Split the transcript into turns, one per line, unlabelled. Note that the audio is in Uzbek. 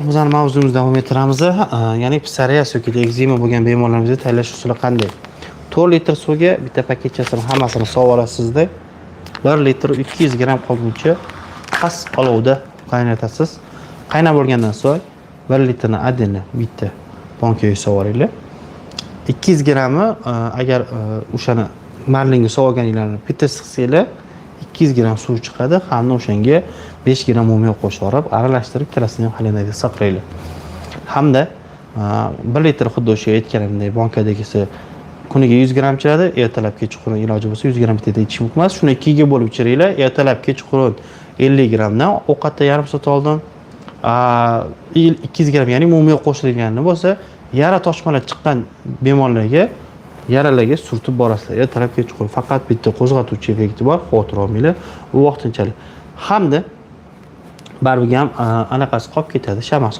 Bizning mavzumizni davom ettiramiz. Ya'ni psoriaz yoki ekzema bo'lgan bemorlarimizga tayyorlash usuli qanday? 4 litr suvga bitta paketchasini hammasini solib olasizda 1 litr 200 gram qolguncha past olovda qaynatasiz. Qaynab bo'lgandan so'ng 1 litrni adini bitta bankaga solib olinglar. 200 gramni agar o'shani marlinga solib olganinglarni bitta siqsanglar 200 gram suv chiqadi. Hamda o'shanga 5 gram mumiyo qo'shib olib, aralashtirib ikkalasini ham xalinada saqlaylik. Hamda 1 litr xuddi o'sha aytganimdek bankadagisi kuniga 100 gram ichiradi, ertalab kechqurun iloji bo'lsa 100 gram bitta ichish mumkin emas. Shuni 2 ga bo'lib ichiringlar. Ertalab kechqurun 50 gramdan ovqatda yarim soat oldin 200 gram ya'ni mumiyo qo'shilgani bo'lsa, yara toshmalar chiqqan bemorlarga yaralarga surtib borasizlar. Ertalab kechqurun faqat bitta qo'zg'atuvchi effekti bor, xavotir olmanglar. U vaqtinchalik. Hamda baribir ham anaqasi qolib ketadi, shamasi